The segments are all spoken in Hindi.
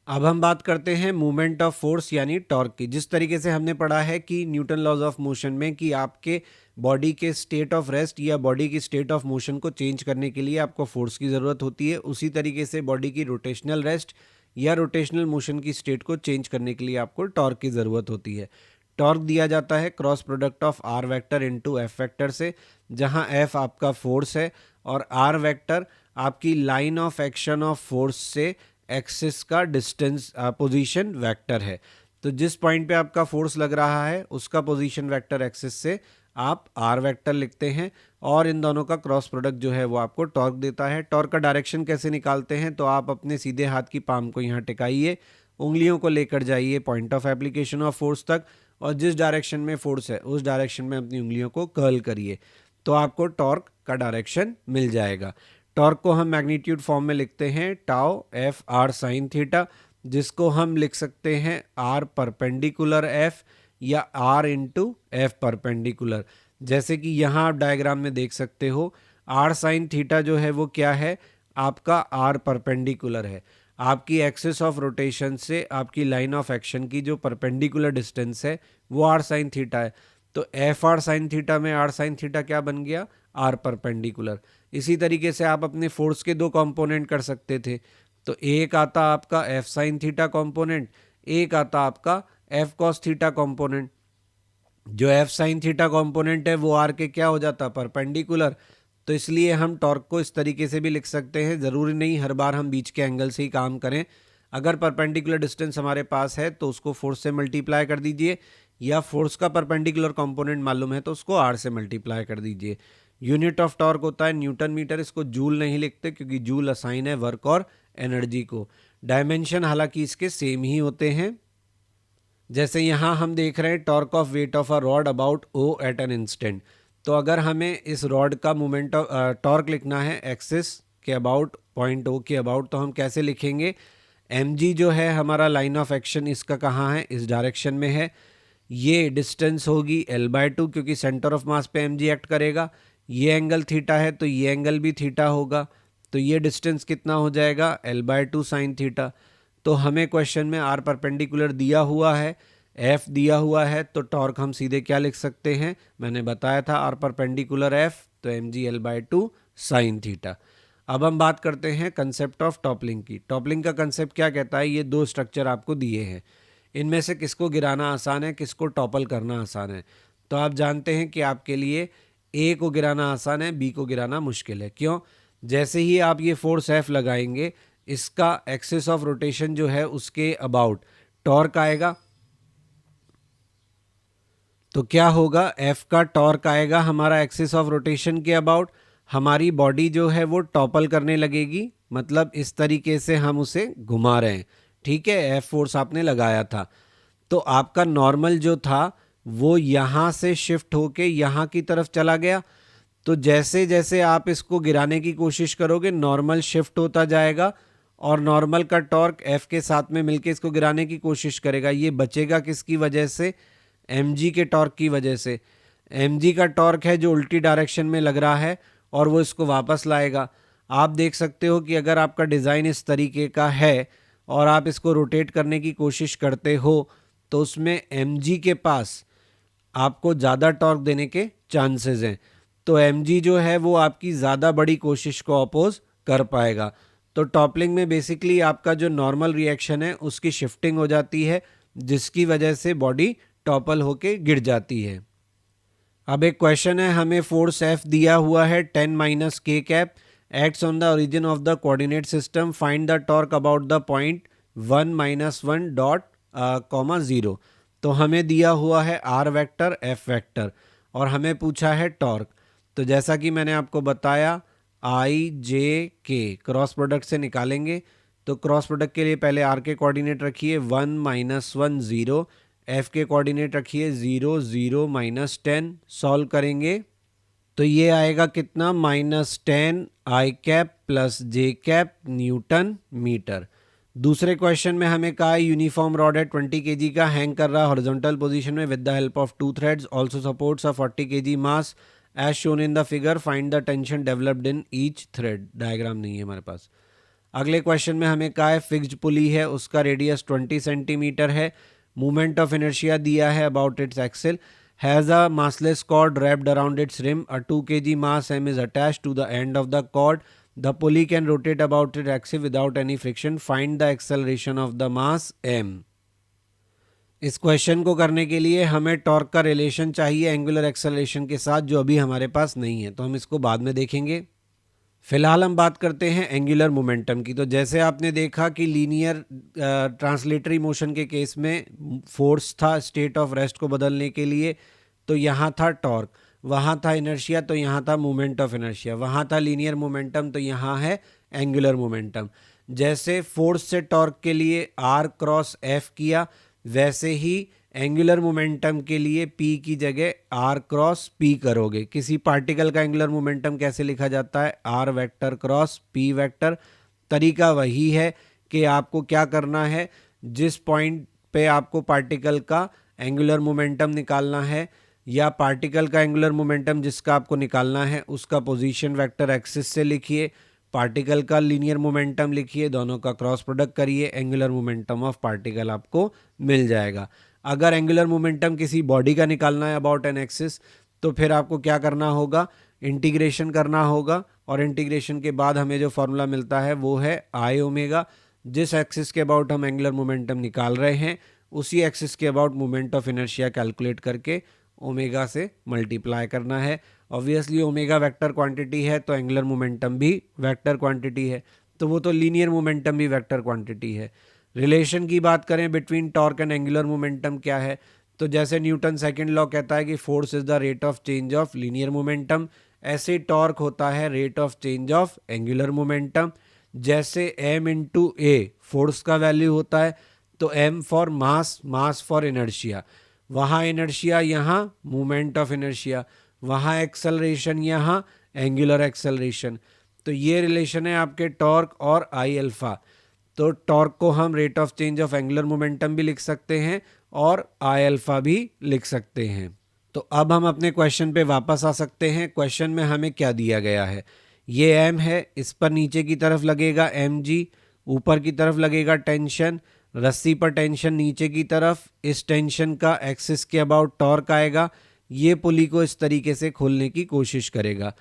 अब हम बात करते हैं मूवमेंट ऑफ फोर्स यानी टॉर्क की। जिस तरीके से हमने पढ़ा है कि न्यूटन लॉज ऑफ मोशन में कि आपके बॉडी के स्टेट ऑफ रेस्ट या बॉडी की स्टेट ऑफ मोशन को चेंज करने के लिए आपको फोर्स की ज़रूरत होती है, उसी तरीके से बॉडी की रोटेशनल रेस्ट या रोटेशनल मोशन की स्टेट को चेंज करने के लिए आपको टॉर्क की ज़रूरत होती है। टॉर्क दिया जाता है cross product of r vector into f vector से, जहां एफ आपका फोर्स है और आर वेक्टर आपकी line of action of force से एक्सिस का डिस्टेंस पोजीशन वेक्टर है। तो जिस पॉइंट पे आपका फोर्स लग रहा है उसका पोजीशन वेक्टर एक्सिस से आप आर वेक्टर लिखते हैं और इन दोनों का क्रॉस प्रोडक्ट जो है वो आपको टॉर्क देता है। टॉर्क का डायरेक्शन कैसे निकालते हैं, तो आप अपने सीधे हाथ की पाम को यहाँ टिकाइए, उंगलियों को लेकर जाइए point of application of force तक और जिस डायरेक्शन में फोर्स है उस डायरेक्शन में अपनी उंगलियों को कर्ल करिए, तो आपको टॉर्क का डायरेक्शन मिल जाएगा। टॉर्क को हम मैग्नीट्यूड फॉर्म में लिखते हैं tau F R sine theta, जिसको हम लिख सकते हैं आर परपेंडिकुलर एफ या आर इंटू एफ परपेंडिकुलर। जैसे कि यहाँ आप डायग्राम में देख सकते हो, आर साइन थीटा जो है वो क्या है, आपका आर परपेंडिकुलर है। आपकी एक्सिस ऑफ रोटेशन से आपकी लाइन ऑफ एक्शन की जो परपेंडिकुलर डिस्टेंस है वो आर साइन थीटा है। तो एफ आर साइन थीटा में आर साइन थीटा क्या बन गया, आर परपेंडिकुलर। इसी तरीके से आप अपने फोर्स के दो कंपोनेंट कर सकते थे। तो एक आता आपका एफ साइन थीटा कंपोनेंट, एक आता आपका एफ कॉस थीटा कंपोनेंट। जो एफ साइन थीटा कंपोनेंट है वो आर के क्या हो जाता, परपेंडिकुलर। तो इसलिए हम टॉर्क को इस तरीके से भी लिख सकते हैं। ज़रूरी नहीं हर बार हम बीच के एंगल से ही काम करें। अगर परपेंडिकुलर डिस्टेंस हमारे पास है तो उसको फोर्स से मल्टीप्लाई कर दीजिए, या फोर्स का परपेंडिकुलर कंपोनेंट मालूम है तो उसको आर से मल्टीप्लाई कर दीजिए। यूनिट ऑफ टॉर्क होता है न्यूटन मीटर। इसको जूल नहीं लिखते क्योंकि जूल असाइन है वर्क और एनर्जी को। डायमेंशन हालांकि इसके सेम ही होते हैं। जैसे यहाँ हम देख रहे हैं torque of weight of a rod about O at an instant. तो अगर हमें इस रॉड का मोमेंट ऑफ टॉर्क लिखना है एक्सिस के अबाउट, पॉइंट ओ के अबाउट, तो हम कैसे लिखेंगे, एम जी जो है हमारा लाइन ऑफ एक्शन इसका कहाँ है, इस डायरेक्शन में है। ये डिस्टेंस होगी L/2 क्योंकि सेंटर ऑफ मास पे एम जी एक्ट करेगा। ये एंगल थीटा है तो ये एंगल भी थीटा होगा। तो ये डिस्टेंस कितना हो जाएगा, L/2 साइन थीटा। तो हमें क्वेश्चन में आर परपेंडिकुलर दिया हुआ है, एफ दिया हुआ है, तो टॉर्क हम सीधे क्या लिख सकते हैं, मैंने बताया था आर परपेंडिकुलर एफ, तो m g L/2 sine theta. अब हम बात करते हैं कंसेप्ट ऑफ टॉपलिंग की। टॉपलिंग का कंसेप्ट क्या कहता है, ये दो स्ट्रक्चर आपको दिए हैं, इनमें से किसको गिराना आसान है, किसको टॉपल करना आसान है। तो आप जानते हैं कि आपके लिए ए को गिराना आसान है, बी को गिराना मुश्किल है। क्यों, जैसे ही आप ये फोर्स एफ लगाएंगे, इसका एक्सिस ऑफ रोटेशन जो है उसके अबाउट टॉर्क आएगा। तो क्या होगा, एफ का टॉर्क आएगा हमारा एक्सिस ऑफ रोटेशन के अबाउट। हमारी बॉडी जो है वो टॉपल करने लगेगी, मतलब इस तरीके से हम उसे घुमा रहे हैं। ठीक है, एफ फोर्स आपने लगाया था, तो आपका नॉर्मल जो था वो यहाँ से शिफ्ट होके यहाँ की तरफ चला गया। तो जैसे जैसे आप इसको गिराने की कोशिश करोगे नॉर्मल शिफ्ट होता जाएगा और नॉर्मल का टॉर्क एफ के साथ में मिलके इसको गिराने की कोशिश करेगा। ये बचेगा किसकी वजह से, mg के टॉर्क की वजह से। mg का टॉर्क है जो उल्टी डायरेक्शन में लग रहा है और वो इसको वापस लाएगा। आप देख सकते हो कि अगर आपका डिज़ाइन इस तरीके का है और आप इसको रोटेट करने की कोशिश करते हो तो उसमें mg के पास आपको ज़्यादा टॉर्क देने के चांसेस हैं। तो mg जो है वो आपकी ज़्यादा बड़ी कोशिश को अपोज कर पाएगा। तो टॉपलिंग में बेसिकली आपका जो नॉर्मल रिएक्शन है उसकी शिफ्टिंग हो जाती है, जिसकी वजह से बॉडी टॉपल होके गिर जाती है। अब एक क्वेश्चन है, हमें फोर्स एफ दिया हुआ है 10 माइनस के cap, acts on the origin of the coordinate system, find the torque about the point 1 - 1 dot comma 0। तो हमें दिया हुआ है आर वेक्टर एफ वेक्टर और हमें पूछा है टॉर्क। तो जैसा कि मैंने आपको बताया आई जे के क्रॉस प्रोडक्ट से निकालेंगे। तो क्रॉस प्रोडक्ट के लिए पहले आर के कोऑर्डिनेट रखिए 1 - 1 0, एफ के कोऑर्डिनेट रखिए 0 0 -10। सॉल्व करेंगे तो ये आएगा कितना, -10 आई कैप प्लस जे कैप न्यूटन मीटर। दूसरे क्वेश्चन में हमें कहा यूनिफॉर्म रॉड है 20 kg का, हैंग कर रहा हॉरिजॉन्टल पोजीशन में with the help of 2 threads, also supports a 40 kg mass as shown in the figure, find the tension developed in each thread. Diagram नहीं है हमारे पास। अगले क्वेश्चन में हमें कहा है फिक्स्ड पुली है, उसका रेडियस 20 सेंटीमीटर है, मूवमेंट ऑफ इनर्शिया दिया है about its axle, has a massless cord wrapped around its rim, a 2 kg mass m is attached to the end of the cord, the pulley can rotate about its axis without any friction, find the acceleration of the mass m। इस क्वेश्चन को करने के लिए हमें टॉर्क का रिलेशन चाहिए एंगुलर एक्सेलरेशन के साथ, जो अभी हमारे पास नहीं है, तो हम इसको बाद में देखेंगे। फिलहाल हम बात करते हैं एंगुलर मोमेंटम की। तो जैसे आपने देखा कि लीनियर ट्रांसलेटरी मोशन के केस में फोर्स था स्टेट ऑफ रेस्ट को बदलने के लिए, तो यहाँ था टॉर्क, वहाँ था इनर्शिया, तो यहाँ था मोमेंट ऑफ इनर्शिया, वहाँ था लीनियर मोमेंटम, तो यहाँ है एंगुलर मोमेंटम। जैसे फोर्स से टॉर्क के लिए आर क्रॉस एफ किया, वैसे ही एंगुलर मोमेंटम के लिए P की जगह R क्रॉस P करोगे। किसी पार्टिकल का एंगुलर मोमेंटम कैसे लिखा जाता है? R vector cross P vector. तरीका वही है कि आपको क्या करना है, जिस पॉइंट पे आपको पार्टिकल का एंगुलर मोमेंटम निकालना है या पार्टिकल का एंगुलर मोमेंटम जिसका आपको निकालना है उसका पोजीशन वेक्टर एक्सिस से लिखिए, पार्टिकल का लीनियर मोमेंटम लिखिए, दोनों का क्रॉस प्रोडक्ट करिए, एंगुलर मोमेंटम ऑफ पार्टिकल आपको मिल जाएगा। अगर एंगुलर मोमेंटम किसी बॉडी का निकालना है अबाउट एन एक्सिस, तो फिर आपको क्या करना होगा, इंटीग्रेशन करना होगा, और इंटीग्रेशन के बाद हमें जो फॉर्मूला मिलता है वो है आई ओमेगा। जिस एक्सिस के अबाउट हम एंगुलर मोमेंटम निकाल रहे हैं उसी एक्सिस के about moment of inertia calculate करके ओमेगा से मल्टीप्लाई करना है। ऑब्वियसली ओमेगा वेक्टर क्वांटिटी है तो एंगुलर मोमेंटम भी वेक्टर क्वांटिटी है, तो वो तो लीनियर मोमेंटम भी वेक्टर क्वांटिटी है। रिलेशन की बात करें between torque and angular momentum क्या है, तो जैसे न्यूटन सेकंड लॉ कहता है कि force is the rate of change of linear momentum, ऐसे टॉर्क होता है rate of change of angular momentum. जैसे m इंटू ए फोर्स का वैल्यू होता है, तो m for mass, mass for inertia, वहाँ इनर्शिया यहाँ मूवमेंट ऑफ इनर्शिया, वहाँ एक्सेलरेशन यहाँ एंगुलर एक्सेलरेशन। तो ये रिलेशन है आपके टॉर्क और आई अल्फा। तो टॉर्क को हम rate of change of angular momentum भी लिख सकते हैं और आई अल्फा भी लिख सकते हैं। तो अब हम अपने क्वेश्चन पे वापस आ सकते हैं। क्वेश्चन में हमें क्या दिया गया है, ये एम है, इस पर नीचे की तरफ लगेगा एम जी, ऊपर की तरफ लगेगा टेंशन, रस्सी पर टेंशन नीचे की तरफ, इस टेंशन का एक्सिस के अबाउट टॉर्क आएगा, ये पुली को इस तरीके से खोलने की कोशिश करेगा।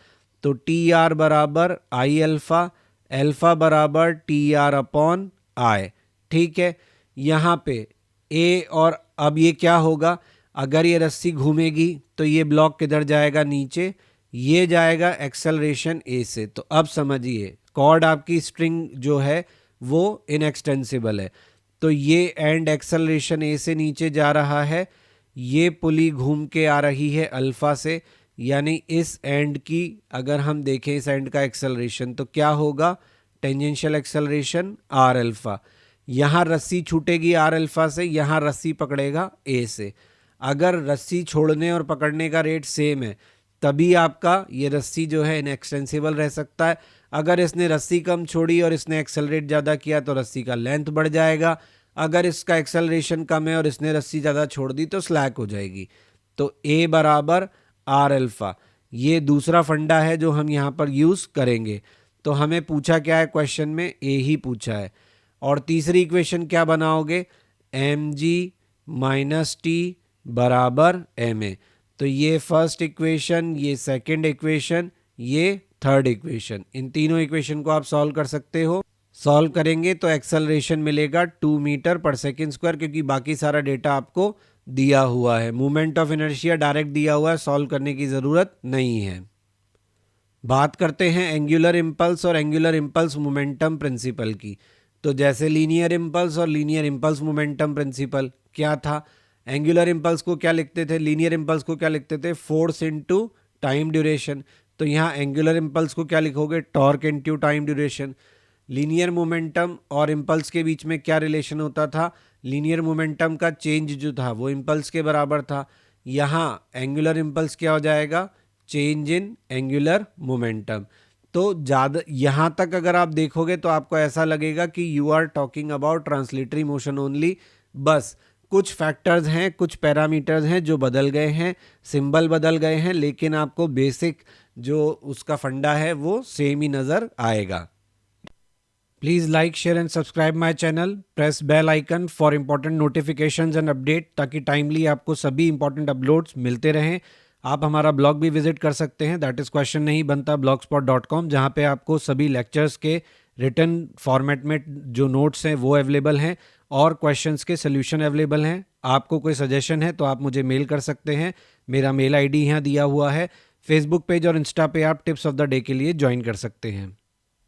तो टी आर बराबर आई अल्फा, अल्फा बराबर टी आर अपॉन आई। ठीक है, यहाँ पे ए, और अब ये क्या होगा, अगर ये रस्सी घूमेगी तो ये ब्लॉक किधर जाएगा, नीचे, ये जाएगा एक्सेलरेशन ए से। तो अब समझिए कॉर्ड आपकी स्ट्रिंग जो है वो इनएक्सटेंसिबल है, तो ये एंड एक्सेलरेशन ए से नीचे जा रहा है, ये पुली घूम के आ रही है अल्फा से, यानी इस एंड की अगर हम देखें इस एंड का एक्सेलरेशन तो क्या होगा, टेंजेंशियल एक्सेलरेशन आर अल्फा। यहाँ रस्सी छूटेगी आर अल्फा से, यहाँ रस्सी पकड़ेगा ए से। अगर रस्सी छोड़ने और पकड़ने का रेट सेम है तभी आपका ये रस्सी जो है इनएक्सटेंसिबल रह सकता है। अगर इसने रस्सी कम छोड़ी और इसने एक्सेलरेट ज़्यादा किया तो रस्सी का लेंथ बढ़ जाएगा, अगर इसका एक्सेलरेशन कम है और इसने रस्सी ज़्यादा छोड़ दी तो स्लैक हो जाएगी। तो ए बराबर आर अल्फा, ये दूसरा फंडा है जो हम यहाँ पर यूज़ करेंगे। तो हमें पूछा क्या है क्वेश्चन में, ए ही पूछा है। और तीसरी इक्वेशन क्या बनाओगे, एम जी माइनस टी बराबर एम ए। तो ये फर्स्ट इक्वेशन, ये सेकंड इक्वेशन, ये थर्ड इक्वेशन, इन तीनों इक्वेशन को आप सॉल्व कर सकते हो। सॉल्व करेंगे तो एक्सेलरेशन मिलेगा 2 मीटर पर सेकेंड स्क्वायर, क्योंकि बाकी सारा डेटा आपको दिया हुआ है। मूवमेंट ऑफ इनर्शिया डायरेक्ट दिया हुआ है, सॉल्व करने की ज़रूरत नहीं है। बात करते हैं एंगुलर इम्पल्स और एंगुलर इम्पल्स मोमेंटम प्रिंसिपल की। तो जैसे लीनियर इम्पल्स और लीनियर इम्पल्स मोमेंटम प्रिंसिपल क्या था, एंगुलर इम्पल्स को क्या लिखते थे, लीनियर इम्पल्स को क्या लिखते थे, फोर्स इनटू टाइम ड्यूरेशन। तो यहाँ एंगुलर इम्पल्स को क्या लिखोगे, torque into time duration. Linear momentum और इम्पल्स के बीच में क्या रिलेशन होता था, लीनियर मोमेंटम का चेंज जो था वो इम्पल्स के बराबर था। यहाँ एंगुलर इम्पल्स क्या हो जाएगा, चेंज इन एंगुलर मोमेंटम। तो ज़्यादा यहाँ तक अगर आप देखोगे तो आपको ऐसा लगेगा कि you are talking about translatory motion only. बस कुछ फैक्टर्स हैं, कुछ पैरामीटर्स हैं जो बदल गए हैं, सिंबल बदल गए हैं, लेकिन आपको बेसिक जो उसका फंडा है वो सेम ही नज़र आएगा। Please like share and subscribe my channel, press bell icon for important notifications and update, ताकि टाइमली आपको सभी इंपॉर्टेंट अपलोड्स मिलते रहें। आप हमारा ब्लॉग भी विजिट कर सकते हैं, दैट इज़ क्वेश्चन नहीं बनता blogspot.com, जहाँ पे आपको सभी लेक्चर्स के रिटन फॉर्मेट में जो नोट्स हैं वो अवेलेबल हैं और क्वेश्चंस के सोल्यूशन अवेलेबल हैं। आपको कोई सजेशन है तो आप मुझे मेल कर सकते हैं, मेरा मेल आईडी यहाँ दिया हुआ है। फेसबुक पेज और इंस्टा पे आप टिप्स ऑफ द डे के लिए ज्वाइन कर सकते हैं।